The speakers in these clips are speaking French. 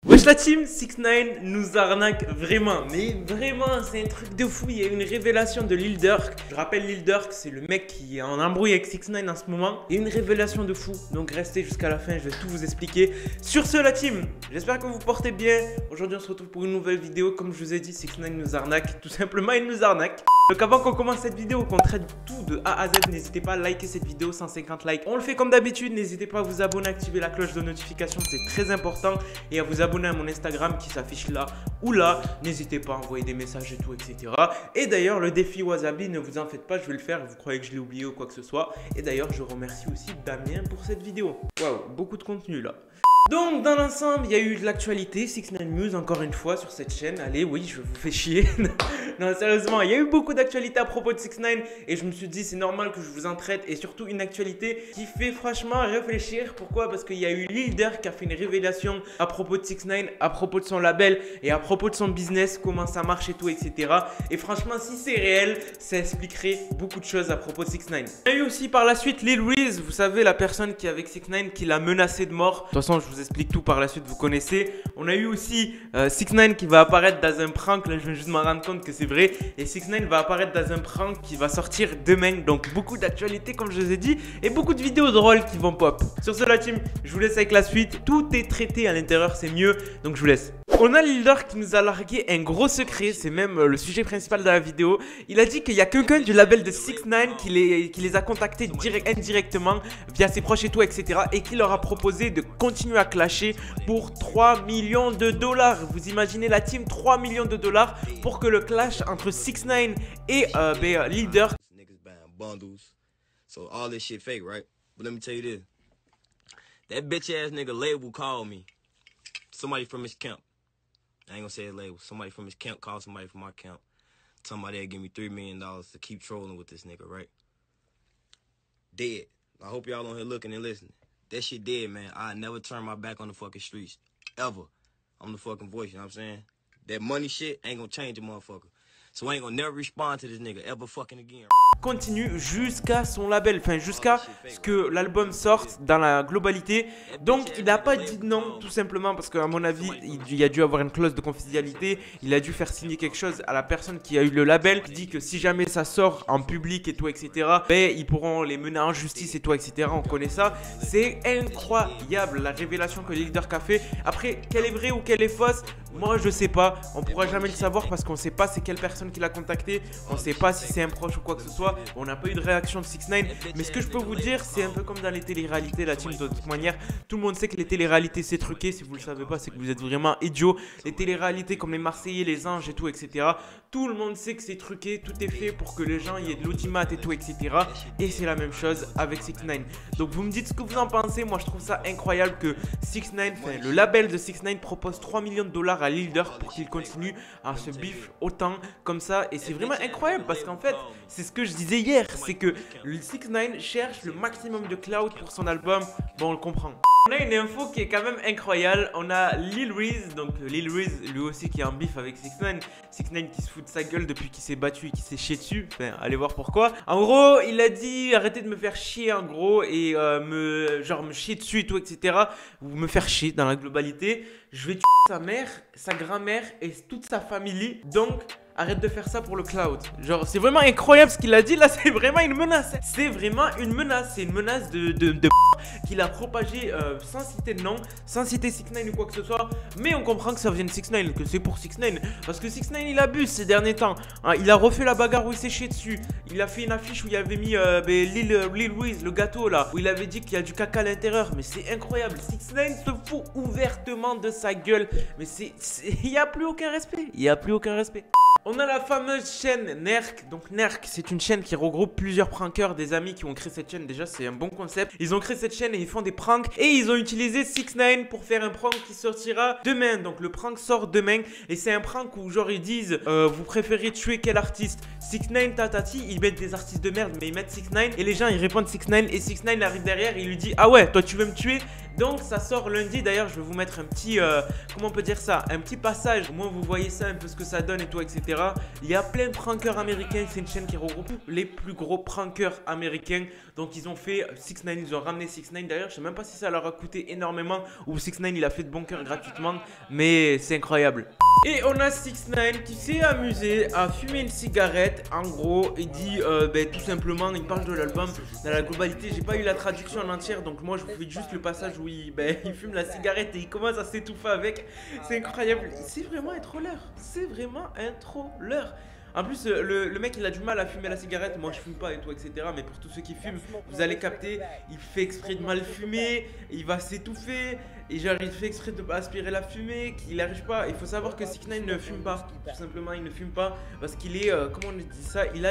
Wesh la team, 6ix9ine nous arnaque vraiment, mais vraiment c'est un truc de fou. Il y a une révélation de Lil Durk. Je rappelle Lil Durk, c'est le mec qui est en embrouille avec 6ix9ine en ce moment. Il y a une révélation de fou, donc restez jusqu'à la fin, je vais tout vous expliquer. Sur ce la team, j'espère que vous portez bien. Aujourd'hui on se retrouve pour une nouvelle vidéo. Comme je vous ai dit, 6ix9ine nous arnaque, tout simplement il nous arnaque. Donc avant qu'on commence cette vidéo, qu'on traite tout de A à Z, n'hésitez pas à liker cette vidéo, 150 likes. On le fait comme d'habitude, n'hésitez pas à vous abonner, activer la cloche de notification, c'est très important. Et à vous abonner à mon Instagram qui s'affiche là ou là. N'hésitez pas à envoyer des messages et tout, etc. Et d'ailleurs, le défi Wasabi, ne vous en faites pas, je vais le faire. Vous croyez que je l'ai oublié ou quoi que ce soit. Et d'ailleurs, je remercie aussi Damien pour cette vidéo. Waouh, beaucoup de contenu là. Donc dans l'ensemble, il y a eu de l'actualité, 6ix9ine News encore une fois sur cette chaîne. Allez, oui, je vous fais chier. Non, sérieusement, il y a eu beaucoup d'actualités à propos de 6ix9ine et je me suis dit c'est normal que je vous en traite, et surtout une actualité qui fait franchement réfléchir. Pourquoi? Parce qu'il y a eu Lil Durk qui a fait une révélation à propos de 6ix9ine, à propos de son label et à propos de son business, comment ça marche et tout, etc. Et franchement, si c'est réel, ça expliquerait beaucoup de choses à propos de 6ix9ine. Il y a eu aussi par la suite Lil Reese, vous savez, la personne qui est avec 6ix9ine, qui l'a menacé de mort. De toute façon, je vous explique tout par la suite, vous connaissez. On a eu aussi 6ix9ine qui va apparaître dans un prank. Là je viens juste m'en rendre compte que c'est vrai. Et 6ix9ine va apparaître dans un prank qui va sortir demain. Donc beaucoup d'actualités comme je vous ai dit, et beaucoup de vidéos drôles qui vont pop. Sur ce la team, je vous laisse avec la suite. Tout est traité à l'intérieur, c'est mieux, donc je vous laisse. On a Lil Durk qui nous a largué un gros secret, c'est même le sujet principal de la vidéo. Il a dit qu'il y a quelqu'un du label de 6ix9ine qui les a contactés indirectement via ses proches et tout, etc. Et qui leur a proposé de continuer à clasher pour 3 millions de dollars. Vous imaginez la team, 3 millions de dollars pour que le clash entre 6ix9ine et Lil Durk. So all this shit fake, right? But let me tell you this. That bitch ass nigga label called me. Somebody from his camp. I ain't gonna say his label. Somebody from his camp called somebody from my camp. Somebody that give me $3 million to keep trolling with this nigga, right? Dead. I hope y'all on here looking and listening. That shit dead, man. I never turn my back on the fucking streets. Ever. I'm the fucking voice, you know what I'm saying? That money shit ain't gonna change a motherfucker. So I ain't gonna never respond to this nigga ever fucking again. Continue jusqu'à son label, enfin jusqu'à ce que l'album sorte dans la globalité. Donc il n'a pas dit non, tout simplement parce qu'à mon avis il a dû avoir une clause de confidentialité. Il a dû faire signer quelque chose à la personne qui a eu le label, qui dit que si jamais ça sort en public et tout, etc., ben ils pourront les mener en justice et tout, etc. On connaît ça. C'est incroyable la révélation que Lil Durk a fait. Après, qu'elle est vraie ou qu'elle est fausse, moi je sais pas. On pourra jamais le savoir parce qu'on sait pas c'est quelle personne qui l'a contacté. On sait pas si c'est un proche ou quoi que ce soit. On n'a pas eu de réaction de 6ix9ine. Mais ce que je peux vous dire, c'est un peu comme dans les téléréalités, la team. De toute manière, tout le monde sait que les téléréalités c'est truqué. Si vous le savez pas, c'est que vous êtes vraiment idiots. Les téléréalités comme les Marseillais, les Anges et tout, etc. Tout le monde sait que c'est truqué. Tout est fait pour que les gens y aient de l'audimat et tout, etc. Et c'est la même chose avec 6ix9ine. Donc vous me dites ce que vous en pensez. Moi je trouve ça incroyable que 6ix9ine, enfin le label de 6ix9ine propose 3 millions de dollars à Lil Durk pour qu'il continue à se bif autant comme ça. Et c'est vraiment incroyable parce qu'en fait, c'est ce que je disais hier, c'est que le 6ix9ine cherche le maximum de clout pour son album. Bon, on le comprend. On a une info qui est quand même incroyable. On a Lil Reese, donc Lil Reese lui aussi qui est en bif avec 6ix9ine. 6ix9ine qui se fout de sa gueule depuis qu'il s'est battu et qu'il s'est chié dessus. Enfin, allez voir pourquoi. En gros, il a dit arrêtez de me faire chier en gros et me chier dessus et tout, etc. Ou me faire chier dans la globalité. Je vais tuer sa mère, sa grand-mère et toute sa famille. Donc arrête de faire ça pour le cloud. Genre, c'est vraiment incroyable ce qu'il a dit. Là, c'est vraiment une menace. C'est vraiment une menace. C'est une menace de qu'il a propagé sans citer de nom, sans citer 6ix9ine ou quoi que ce soit. Mais on comprend que ça vient de 6ix9ine, que c'est pour 6ix9ine. Parce que 6ix9ine, il abuse ces derniers temps. Hein, il a refait la bagarre où il s'est chié dessus. Il a fait une affiche où il avait mis Lil Reese, le gâteau là, où il avait dit qu'il y a du caca à l'intérieur. Mais c'est incroyable. 6ix9ine se fout ouvertement de sa gueule. Mais il n'y a plus aucun respect. Il n'y a plus aucun respect. On a la fameuse chaîne Nerk. Donc Nerk, c'est une chaîne qui regroupe plusieurs prankers, des amis qui ont créé cette chaîne. Déjà, c'est un bon concept. Ils ont créé cette chaîne et ils font des pranks. Et ils ont utilisé 6ix9ine pour faire un prank qui sortira demain. Donc le prank sort demain. Et c'est un prank où genre ils disent vous préférez tuer quel artiste? 6ix9ine, tatati. Ils mettent des artistes de merde, mais ils mettent 6ix9ine. Et les gens ils répondent 6ix9ine. Et 6ix9ine arrive derrière et il lui dit ah ouais, toi tu veux me tuer? Donc ça sort lundi. D'ailleurs, je vais vous mettre un petit, comment on peut dire ça, un petit passage. Au moins vous voyez ça, un peu ce que ça donne et tout, etc. Il y a plein de prankers américains. C'est une chaîne qui regroupe les plus gros prankers américains. Donc ils ont fait 6ix9ine, ils ont ramené 6ix9ine. D'ailleurs, je sais même pas si ça leur a coûté énormément ou 6ix9ine il a fait de bon cœur gratuitement, mais c'est incroyable. Et on a 6ix9ine qui s'est amusé à fumer une cigarette. En gros, il dit tout simplement, il parle de l'album dans la globalité. J'ai pas eu la traduction en entière, donc moi je vous fais juste le passage où il fume la cigarette et il commence à s'étouffer avec. C'est incroyable. C'est vraiment un troller. C'est vraiment un troller. En plus, le mec il a du mal à fumer la cigarette. Moi je fume pas et tout, etc. Mais pour tous ceux qui fument, vous allez capter. Il fait exprès de mal fumer. Il va s'étouffer. Et genre il fait exprès de pas aspirer la fumée. Qu'il n'arrive pas. Il faut savoir que 6ix9ine ne fume pas. Tout simplement, il ne fume pas. Parce qu'il est. Comment on dit ça? Il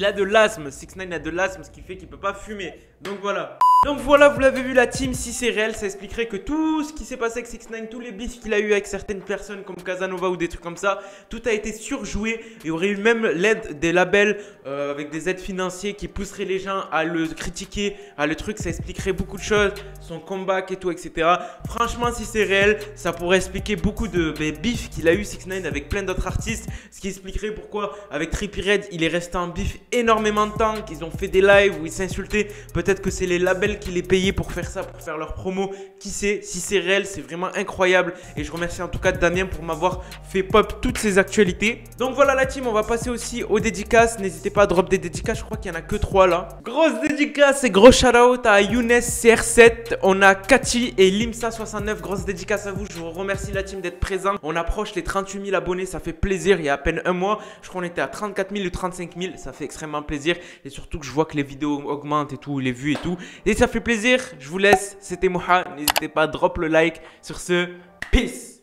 a de l'asthme. 6ix9ine a de l'asthme, ce qui fait qu'il peut pas fumer. Donc voilà. Donc voilà, vous l'avez vu la team, si c'est réel, ça expliquerait que tout ce qui s'est passé avec 6ix9ine, tous les bifs qu'il a eu avec certaines personnes comme Casanova ou des trucs comme ça, tout a été surjoué. Il y aurait eu même l'aide des labels avec des aides financières qui pousseraient les gens à le critiquer, à le truc, ça expliquerait beaucoup de choses, son comeback et tout, etc. Franchement, si c'est réel, ça pourrait expliquer beaucoup de bifs qu'il a eu 6ix9ine avec plein d'autres artistes, ce qui expliquerait pourquoi avec Trippie Redd, il est resté en bif énormément de temps, qu'ils ont fait des lives où ils s'insultaient. Peut-être que c'est les labels qui les payaient pour faire ça, pour faire leur promo. Qui sait? Si c'est réel, c'est vraiment incroyable. Et je remercie en tout cas Damien pour m'avoir fait pop toutes ces actualités. Donc voilà la team, on va passer aussi aux dédicaces. N'hésitez pas à drop des dédicaces, je crois qu'il n'y en a que 3 là. Grosse dédicace et gros shout-out à Younes CR7. On a Cathy et Limsa69. Grosse dédicace à vous, je vous remercie la team d'être présent. On approche les 38 000 abonnés, ça fait plaisir. Il y a à peine un mois, je crois qu'on était à 34 000 ou 35 000. Ça fait extrêmement plaisir. Et surtout que je vois que les vidéos augmentent et tout, les vues et tout. Et ça fait plaisir, je vous laisse, c'était Moha, n'hésitez pas à drop le like. Sur ce, peace.